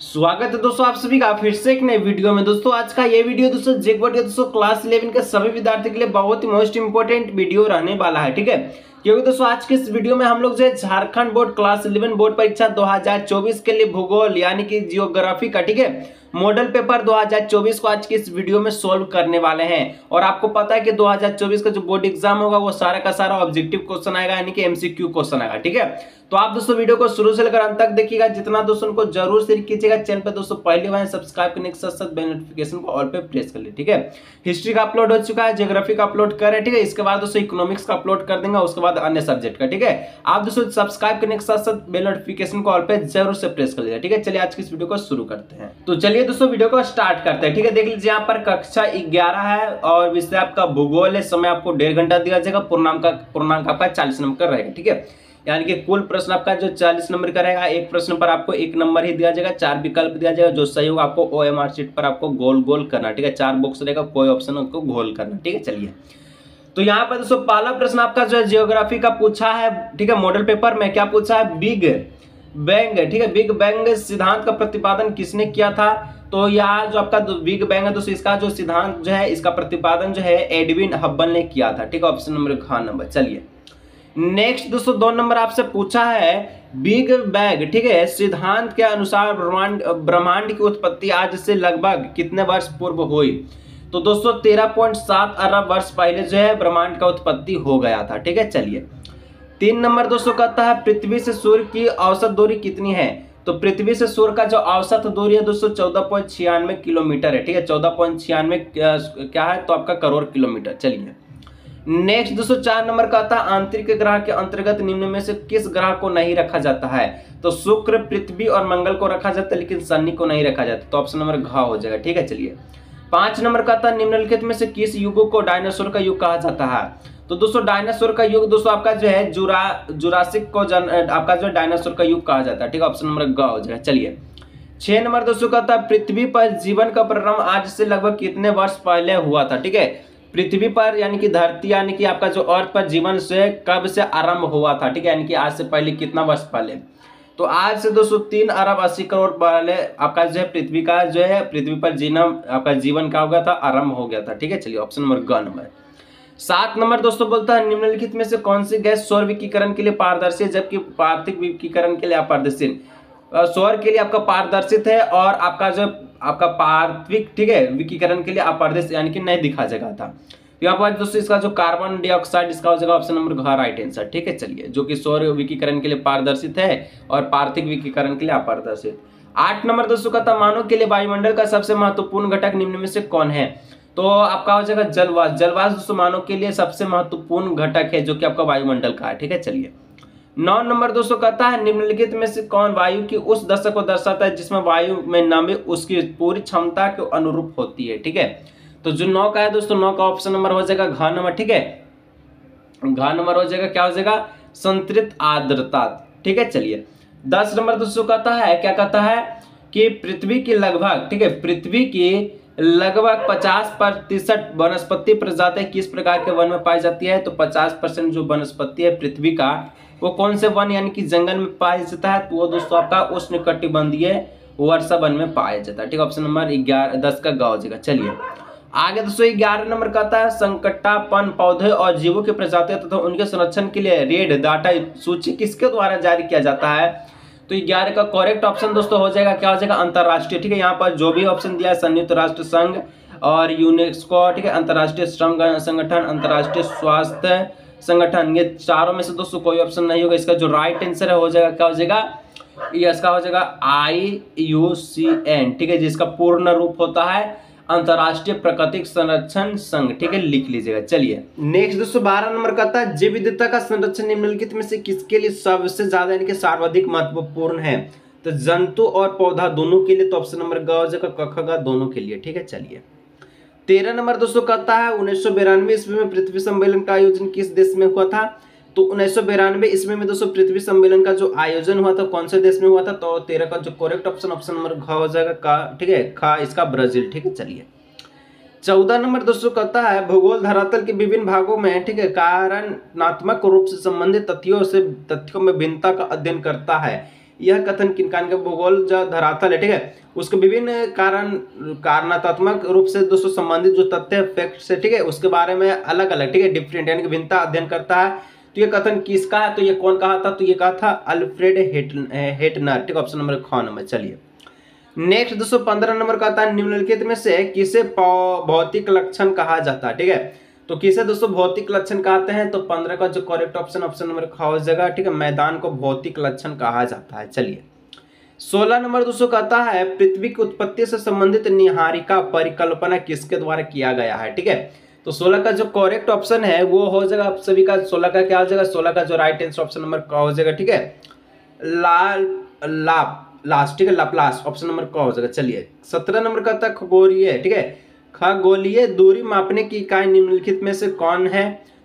स्वागत है दोस्तों आप सभी का फिर से एक नए वीडियो में। दोस्तों आज का ये वीडियो दोस्तों जेकबोर्ड के दोस्तों क्लास 11 के सभी विद्यार्थियों के लिए बहुत ही मोस्ट इंपोर्टेंट वीडियो रहने वाला है, ठीक है। क्योंकि दोस्तों आज के इस वीडियो में हम लोग जो है झारखंड बोर्ड क्लास 11 बोर्ड परीक्षा 2024 के लिए भूगोल यानी कि जियोग्राफी का, ठीक है, मॉडल पेपर 2024 को आज के इस वीडियो में सॉल्व करने वाले हैं। और आपको पता है कि 2024 का जो बोर्ड एग्जाम होगा वो सारा का सारा ऑब्जेक्टिव क्वेश्चन आएगा यानी कि एमसीक्यू क्वेश्चन आएगा, ठीक है। तो आप दोस्तों वीडियो को शुरू से लेकर अंत तक देखिएगा। जितना दोस्तों को जरूर शेयर कीजिएगा। चैनल पे दोस्तों पहली बार सब्सक्राइब करने के साथ साथ बेल नोटिफिकेशन को ऑल पे प्रेस कर ले, ठीक है। हिस्ट्री का अपलोड हो चुका है, ज्योग्राफी का अपलोड कर रहे हैं, ठीक है। इसके बाद दोस्तों इकोनॉमिक्स का अपलोड कर देंगे, उसके बाद अन्य सब्जेक्ट का, ठीक है। आप दोस्तों सब्सक्राइब करने के साथ साथ बेल नोटिफिकेशन को ऑल पे जरूर से प्रेस कर लीजिए, ठीक है। चलिए आज की इस वीडियो को शुरू करते हैं। तो चलिए दोस्तों वीडियो को स्टार्ट करते हैं, ठीक है। देख लीजिए यहाँ पर कक्षा 11 है और विषय आपका भूगोल है। समय आपको 1.5 घंटा दिया जाएगा। पूर्णांक आपका 40 नंबर का रहेगा, ठीक है। यानी कि कुल प्रश्न आपका जो 40 नंबर का रहेगा, एक प्रश्न पर आपको 1 नंबर ही दिया जाएगा, 4 विकल्प दिया जाएगा। जो सही होगा आपको OMR शीट पर आपको गोल गोल करना, ठीक है। 4 बॉक्स रहेगा, कोई ऑप्शन आपको गोल करना, ठीक है। चलिए तो यहाँ पर दोस्तों पहला प्रश्न आपका जो है जियोग्राफी का पूछा है, ठीक है। मॉडल पेपर में क्या पूछा है, बिग बैंग, ठीक है। बिग बैंग सिद्धांत का प्रतिपादन किसने किया था? तो यहाँ जो आपका बिग बैंग है दोस्तों, इसका जो सिद्धांत जो है इसका प्रतिपादन जो है एडविन हब्बल ने किया था, ठीक है। ऑप्शन नंबर ख नंबर। चलिए नेक्स्ट दोस्तों 2 नंबर आपसे पूछा है बिग बैंग, ठीक है, सिद्धांत के अनुसार ब्रह्मांड की उत्पत्ति आज से लगभग कितने वर्ष पूर्व हुई? तो दोस्तों 13.7 अरब वर्ष पहले जो है ब्रह्मांड का उत्पत्ति हो गया था, ठीक है। चलिए 3 नंबर दोस्तों कहता है पृथ्वी से सूर्य की औसत दूरी कितनी है? तो पृथ्वी से सूर्य का जो औसत दूरी है दोस्तों 14.96 किलोमीटर है, ठीक है। 14.96 क्या है तो आपका करोड़ किलोमीटर। चलिए नेक्स्ट दोस्तों 4 नंबर का था आंतरिक ग्रह के अंतर्गत निम्न में से किस ग्रह को नहीं रखा जाता है? तो शुक्र, पृथ्वी और मंगल को रखा जाता है लेकिन शनि को नहीं रखा जाता। तो ऑप्शन नंबर घ हो जाएगा, ठीक है। चलिए 5 नंबर का था निम्नलिखित में से किस युग को डायनासोर का युग कहा जाता है? तो दोस्तों डायनासोर का युग दोस्तों आपका जो है जुरासिक को आपका जो डायनासोर का युग कहा जाता है, ठीक है। ऑप्शन नंबर ग हो जाएगा। चलिए 6 नंबर दोस्तों का था पृथ्वी पर जीवन का प्रारंभ आज से लगभग कितने वर्ष पहले हुआ था? ठीक है, पृथ्वी पर यानी कि धरती यानी कि आपका जो अर्थ पर जीवन से कब से आरंभ हुआ था? ठीक है, यानी कि आज से पहले कितना वर्ष पहले? तो आज से 203 अरब 80 करोड़ पहले आपका जो है पृथ्वी का जो है पृथ्वी पर जीना आपका जीवन का हो गया था, आरंभ हो गया था, ठीक है। चलिए ऑप्शन नंबर ग नंबर। 7 नंबर दोस्तों बोलता है निम्नलिखित में से कौन सी गैस सौर विकिरण के लिए पारदर्शी है जबकि पार्थिव विकिरण के लिए अपारदर्शी? सौर के लिए आपका पारदर्शित है और आपका जो आपका पार्थिव, ठीक है, विकिरण के लिए अपारदर्शी यानी कि नहीं दिखा जाएगा था। यहाँ पर दोस्तों इसका जो कार्बन डाइऑक्साइड इसका हो जाएगा ऑप्शन नंबर घ राइट आंसर, ठीक है। चलिए जो कि सौर विकिरण के लिए पारदर्शित है और पार्थिव विकिरण के लिए अपारदर्शित। 8 नंबर दोस्तों का था मानव के लिए वायुमंडल का सबसे महत्वपूर्ण घटक निम्न में से कौन है? तो आपका हो जाएगा जलवाष्प। जलवाष्प दोस्तों मानव के लिए सबसे महत्वपूर्ण घटक है जो कि आपका वायुमंडल का है, ठीक है। चलिए 9 नंबर दोस्तों कहता है निम्नलिखित में से कौन वायु की उस दशा को दर्शाता है जिसमें वायु में नमी उसकी पूरी क्षमता के अनुरूप होती है, ठीक है। तो जो 9 का है दोस्तों 9 का ऑप्शन नंबर हो जाएगा घ नंबर, ठीक है। घ नंबर हो जाएगा, क्या हो जाएगा, संतृप्त आर्द्रता, ठीक है। चलिए 10 नंबर दोस्तों कहता है क्या कहता है कि पृथ्वी की लगभग, ठीक है, पृथ्वी की लगभग 50% वनस्पति प्रजाति किस प्रकार के वन में पाई जाती है? तो 50% जो वनस्पति है पृथ्वी का वो कौन से वन यानी कि जंगल में पाया जाता है? तो वो दोस्तों आपका उष्णकटिबंधीय वर्षा वन में पाया जाता है, ठीक है। ऑप्शन नंबर 10 का ग हो जाएगा। चलिए आगे दोस्तों 11 नंबर का आता है संकटापन्न पौधे और जीवों की प्रजातियां तथा उनके संरक्षण के लिए रेड डाटा सूची किसके द्वारा जारी किया जाता है? तो 11 का करेक्ट ऑप्शन दोस्तों हो जाएगा, क्या हो जाएगा, अंतरराष्ट्रीय, ठीक है। यहाँ पर जो भी ऑप्शन दिया है संयुक्त राष्ट्र संघ और यूनेस्को, ठीक है, अंतरराष्ट्रीय श्रम संगठन, अंतरराष्ट्रीय स्वास्थ्य संगठन, ये चारों में से दोस्तों कोई ऑप्शन नहीं होगा। इसका जो राइट आंसर है हो जाएगा, क्या हो जाएगा, ये इसका हो जाएगा IUCN, ठीक है, जिसका पूर्ण रूप होता है अंतरराष्ट्रीय प्राकृतिक संरक्षण संघ, ठीक है, लिख लीजिएगा। चलिए नेक्स्ट दोस्तों 12 नंबर का था जैव विविधता का संरक्षण निम्नलिखित में से किसके लिए सबसे ज्यादा यानी कि सर्वाधिक महत्वपूर्ण है? तो जंतु और पौधा दोनों के लिए। तो ऑप्शन नंबर ग हो जाएगा, क ख ग दोनों के लिए, ठीक है। चलिए 13 नंबर दोस्तों कहता है 1992 ईस्वी में पृथ्वी सम्मेलन का आयोजन किस देश में हुआ था? तो 1992 ईस्वी में दोस्तों पृथ्वी सम्मेलन का जो आयोजन हुआ था कौन से देश में हुआ था? तो 13 का जो करेक्ट ऑप्शन ऑप्शन नंबर घ हो जाएगा, का, ठीक है, खा इसका ब्राजील, ठीक है। चलिए 14 नंबर दोस्तों कहता है भूगोल धरातल के विभिन्न भागों में, ठीक है, कारणात्मक रूप से संबंधित तथ्यों में भिन्नता का अध्ययन करता है। यह कथन किनकान के भूगोल जो धरातल है, ठीक है, उसके विभिन्न कारणात्मक रूप से दोस्तों संबंधित जो तथ्य फैक्ट्स है, ठीक है, उसके बारे में अलग अलग, ठीक है, डिफरेंट यानी कि भिन्नता अध्ययन करता है। तो ये कथन किसका है, तो ये कौन कहा था, तो ये कहा था अल्फ्रेड हेटनर, ठीक, ऑप्शन नंबर ख नंबर। चलिए नेक्स्ट दोस्तों 15 नंबर का आता है निम्नलिखित में से किसे भौतिक लक्षण कहा जाता है, ठीक है, तो किसे दोस्तों भौतिक लक्षण कहते हैं, तो 15 का जो करेक्ट ऑप्शन ऑप्शन नंबर ख हो जाएगा, ठीक है, मैदान को भौतिक लक्षण कहा जाता है। चलिए 16 नंबर दोस्तों कहता है पृथ्वी की उत्पत्ति से संबंधित निहारिका परिकल्पना किसके द्वारा किया गया है, ठीक है, तो 16 का जो करेक्ट ऑप्शन है वो हो जाएगा आप सभी का 16 का क्या हो जाएगा, 16 का जो राइट आंसर ऑप्शन नंबर क हो जाएगा, ठीक है, लास्ट, ठीक है, लाप्लास ऑप्शन नंबर क हो जाएगा। चलिए 17 नंबर का था खगोलीय, ठीक है, खगोलीय दूरी मापने की इकाई निम्नलिखित में से कौन है,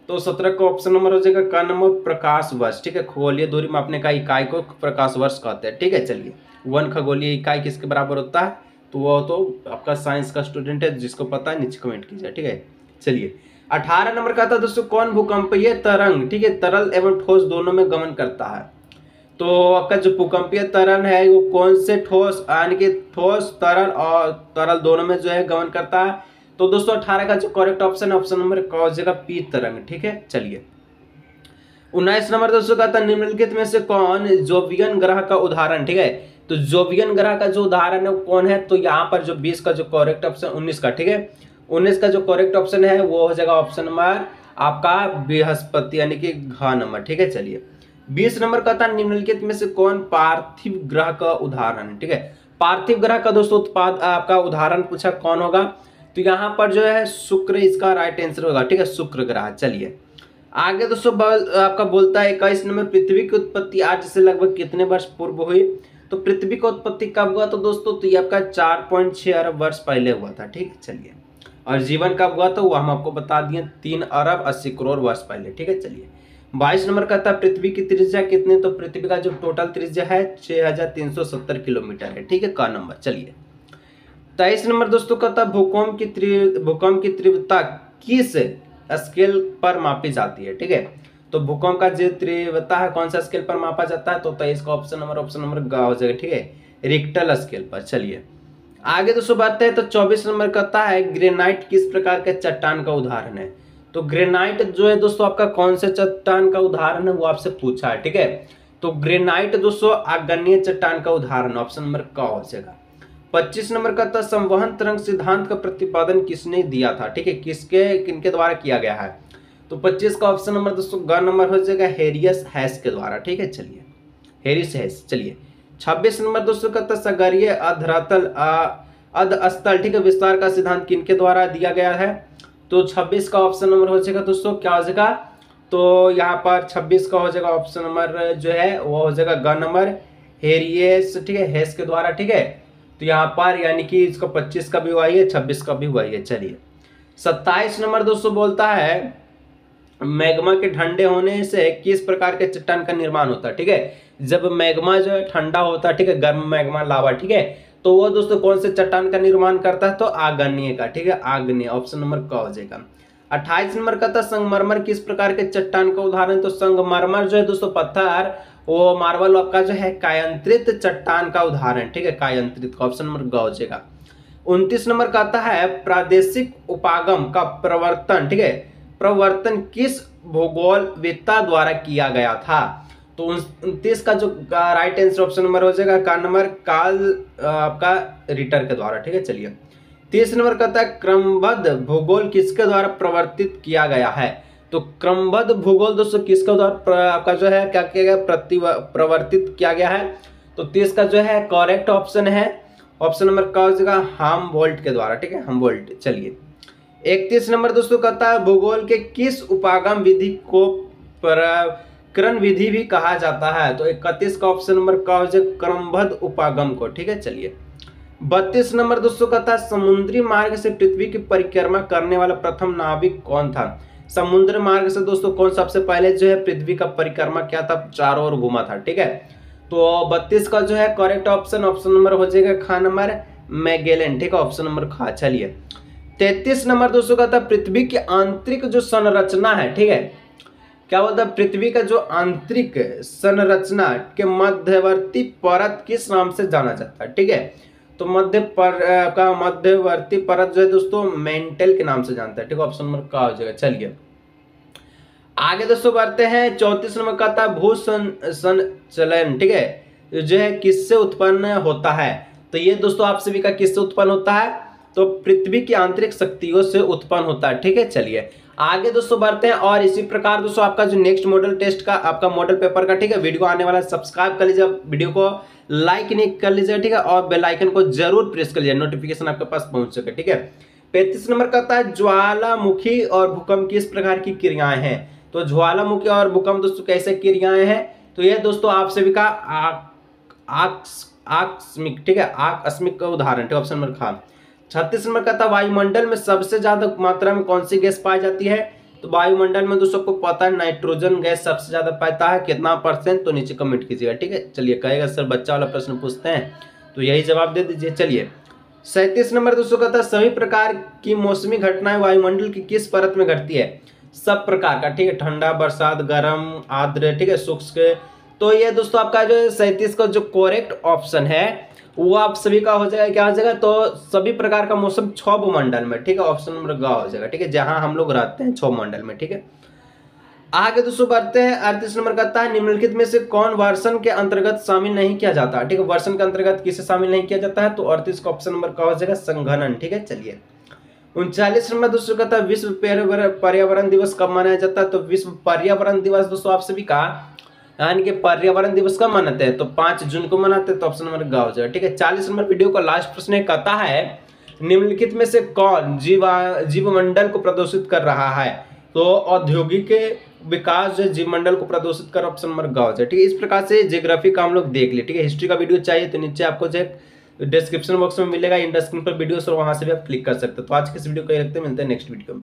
तो 17 का ऑप्शन नंबर हो जाएगा क नंबर प्रकाश वर्ष, ठीक है, खगोलीय दूरी मापने का इकाई को प्रकाश वर्ष कहते हैं, ठीक है। चलिए 1 खगोलीय इकाई किसके बराबर होता है, तो वो तो आपका साइंस का स्टूडेंट है, जिसको पता है नीचे कमेंट कीजिए, ठीक है। चलिए 18 नंबर का था दोस्तों कौन भूकंपीय तरंग, ठीक है, तरल एवं ठोस दोनों में गमन करता है, तो आपका जो भूकंपीय तरंग है वो कौन से ठोस यानी कि ठोस तरल और तरल दोनों में जो है गमन करता है, तो दोस्तों 18 का जो करेक्ट ऑप्शन ऑप्शन नंबर क हो जाएगा पी तरंग, ठीक है। चलिए 19 नंबर दोस्तों का था निम्नलिखित में से कौन जोवियन ग्रह का उदाहरण, ठीक है, तो जोवियन ग्रह का जो उदाहरण है वो कौन है, तो यहाँ पर जो 20 का जो करेक्ट ऑप्शन 19 का, ठीक है, 19 का जो करेक्ट ऑप्शन है वो हो जाएगा ऑप्शन नंबर आपका बृहस्पति यानी कि घ नंबर, ठीक है। चलिए 20 नंबर का था निम्नलिखित में से कौन पार्थिव ग्रह का उदाहरण, ठीक है, पार्थिव ग्रह का दोस्तों उत्पाद आपका उदाहरण पूछा कौन होगा, तो यहाँ पर जो है शुक्र इसका राइट आंसर होगा, ठीक है, शुक्र ग्रह। चलिए आगे दोस्तों आपका बोलता है 21 नंबर पृथ्वी की उत्पत्ति आज से लगभग कितने वर्ष पूर्व हुई, तो पृथ्वी की उत्पत्ति कब हुआ, तो दोस्तों तो ये आपका 4.6 अरब वर्ष पहले हुआ था, ठीक। चलिए और जीवन कब हुआ, तो वो हम आपको बता दिए 3 अरब 80 करोड़ वर्ष पहले, ठीक है। चलिए 22 नंबर का था पृथ्वी की त्रिज्या कितने, तो पृथ्वी का जो टोटल त्रिज्या है 6370 किलोमीटर है, ठीक है, का नंबर। चलिए 23 नंबर दोस्तों का था भूकंप की तीव्रता किस स्केल पर मापी जाती है, ठीक है, तो भूकंप का जो तीव्रता है कौन सा स्केल पर मापा जाता है, तो 23 का ऑप्शन नंबर ग हो जाएगा, ठीक है, रिक्टर स्केल पर। चलिए आगे दोस्तों बात है तो 24 नंबर कहता है ग्रेनाइट किस प्रकार के चट्टान का उदाहरण है, तो ग्रेनाइट जो है दोस्तों आपका कौन से चट्टान का उदाहरण है वो आपसे पूछा है, ठीक है, तो ग्रेनाइट दोस्तों आग्नेय चट्टान का उदाहरण ऑप्शन नंबर क हो जाएगा। 25 नंबर का था संवहन तरंग सिद्धांत का प्रतिपादन किसने दिया था, ठीक है, किनके द्वारा किया गया है, तो 25 का ऑप्शन नंबर दोस्तों ग नंबर हो जाएगा हेरियस हैस के द्वारा, ठीक है। चलिए हेरिस हैस। चलिए 26 नंबर दोस्तों का था सागरीय अधरातल अधस्थल, ठीक है, विस्तार का सिद्धांत किनके द्वारा दिया गया है, तो 26 का ऑप्शन नंबर हो जाएगा दोस्तों क्या हो जाएगा, तो यहाँ पर 26 का हो जाएगा ऑप्शन नंबर जो है वो हो जाएगा ग नंबर हेरियस, ठीक है, हेस के द्वारा, ठीक है, तो यहाँ पर यानी कि इसका 25 का भी हुआ है 26 का भी हुआ है। चलिए 27 नंबर दोस्तों बोलता है मैग्मा के ठंडे होने से किस प्रकार के चट्टान का निर्माण होता है, ठीक है, जब मैग्मा जो है ठंडा होता है, ठीक है, गर्म मैग्मा लावा, ठीक है, तो वो दोस्तों कौन से चट्टान का निर्माण करता है, तो आग्नेय का, ठीक है, आग्नेय ऑप्शन नंबर क हो जाएगा। 28 नंबर का था संगमरमर किस प्रकार के चट्टान का उदाहरण, तो संगमरमर जो है दोस्तों पत्थर वो मार्बल आपका जो है कायांतरित चट्टान का उदाहरण, ठीक है, कायांतरित का ऑप्शन नंबर ग हो जाएगा। 29 नंबर का आता है प्रादेशिक उपागम का प्रवर्तन, ठीक है, प्रवर्तन किस भूगोलवेत्ता द्वारा किया गया था, तो 29 का जो राइट आंसर ऑप्शन नंबर हो जाएगा का नंबर कार्ल आपका रिटर के द्वारा, ठीक है। चलिए 30 नंबर का था क्रमबद्ध भूगोल किसके द्वारा प्रवर्तित किया गया है, तो क्रमबद्ध भूगोल दोस्तों किसके द्वारा आपका जो है क्या किया गया प्रवर्तित किया गया है, तो 30 का जो है करेक्ट ऑप्शन है ऑप्शन नंबर का हो जाएगा हमबोल्ट के द्वारा, ठीक है, हमबोल्ट। चलिए 31 नंबर दोस्तों कहता है भूगोल के किस उपागम विधि को प्रकरण विधि भी कहा जाता है, तो 31 का ऑप्शन नंबर का हो जाएगा क्रमबद्ध उपागम को, ठीक है। चलिए 32 नंबर दोस्तों कहता है समुद्री मार्ग से पृथ्वी की परिक्रमा करने वाला प्रथम नाविक कौन था, समुद्र मार्ग से दोस्तों कौन सबसे पहले जो है पृथ्वी का परिक्रमा क्या था, चारों ओर घुमा था, ठीक है, तो 32 का जो है करेक्ट ऑप्शन नंबर हो जाएगा ख नंबर मैगेलन, ठीक है, ऑप्शन नंबर ख। चलिए 33 नंबर दोस्तों का था पृथ्वी की आंतरिक जो संरचना है, ठीक है, क्या बोलता है, पृथ्वी का जो आंतरिक संरचना के मध्यवर्ती परत किस नाम से जाना जाता है। ठीक है, तो मध्यवर्ती परत जो है दोस्तों मेंटल के नाम से जानता है। ठीक है, ऑप्शन नंबर का हो जाएगा। चलिए आगे दोस्तों बढ़ते हैं। 34 नंबर का था भू संचलन। ठीक है, जो है किससे उत्पन्न होता है। तो ये दोस्तों आप सभी का किससे उत्पन्न होता है, तो पृथ्वी की आंतरिक शक्तियों से उत्पन्न होता है। ठीक है, चलिए आगे दोस्तों बढ़ते हैं। और इसी प्रकार दोस्तों आपका जो नेक्स्ट मॉडल टेस्ट का आपका मॉडल पेपर का, ठीक है, वीडियो आने वाला है, सब्सक्राइब कर लीजिए, वीडियो को लाइक नहीं कर लीजिए। ठीक है, और बेल आइकन को जरूर प्रेस कर लीजिए, नोटिफिकेशन आपके पास पहुंच सके। ठीक है, 35 नंबर का है ज्वालामुखी और भूकंप किस प्रकार की क्रियाएं हैं। तो ज्वालामुखी और भूकंप दोस्तों कैसे क्रियाएं हैं, तो ये दोस्तों आप सभी का आकस्मिक, ठीक है, आकस्मिक का उदाहरण। ठीक है, ऑप्शन नंबर खा। 36 नंबर का था वायुमंडल में सबसे ज्यादा मात्रा में कौन सी गैस पाई जाती है। तो वायुमंडल में दोस्तों को पता है नाइट्रोजन गैस सबसे ज्यादा पाता है, कितना %, तो नीचे कमेंट कीजिएगा। ठीक है, चलिए कहेगा सर बच्चा वाला प्रश्न पूछते हैं तो यही जवाब दे दीजिए। चलिए 37 नंबर दोस्तों का था सभी प्रकार की मौसमी घटनाएं वायुमंडल की किस परत में घटती है। सब प्रकार का, ठीक है, ठंडा, बरसात, गर्म, आर्द्र, ठीक है, शुष्क। तो ये दोस्तों आपका जो 37 का जो करेक्ट ऑप्शन है वो आप सभी का हो जाएगा, क्या हो जाएगा, तो सभी प्रकार का मौसम 6 भूमंडल में। ठीक है, ऑप्शन नंबर ग हो जाएगा। ठीक है, जहां हम लोग रहते हैं 6 मंडल में। ठीक है, आगे दोस्तों बढ़ते हैं। 38 नंबर का है निम्नलिखित में से कौन वर्षन के अंतर्गत शामिल नहीं किया जाता। ठीक है, वर्षन के अंतर्गत किसे शामिल नहीं किया जाता है, तो 38 का ऑप्शन नंबर का हो जाएगा संघनन। ठीक है, चलिए 39 नंबर दोस्तों का था विश्व पर्यावरण दिवस कब मनाया जाता है। तो विश्व पर्यावरण दिवस दोस्तों आप सभी का यानी कि पर्यावरण दिवस कब मनाते हैं, तो 5 जून को मनाते हैं, तो ऑप्शन नंबर ग हो जाएगा। ठीक है, 40 नंबर वीडियो का लास्ट प्रश्न कहता है निम्नलिखित में से कौन जीवमंडल को प्रदूषित कर रहा है। तो औद्योगिक विकास जो जीवमंडल को प्रदूषित कर, ऑप्शन नंबर ग हो जाएगा। ठीक है, इस प्रकार से ज्योग्राफी का हम लोग देख लिए। ठीक है, हिस्ट्री का वीडियो चाहिए तो नीचे आपको जो डिस्क्रिप्शन बॉक्स में मिलेगा, इंड स्क्रीन पर वीडियो, और वहां से भी आप क्लिक कर सकते हैं। तो आज के इस वीडियो को ये रखते हैं, मिलते हैं नेक्स्ट वीडियो में।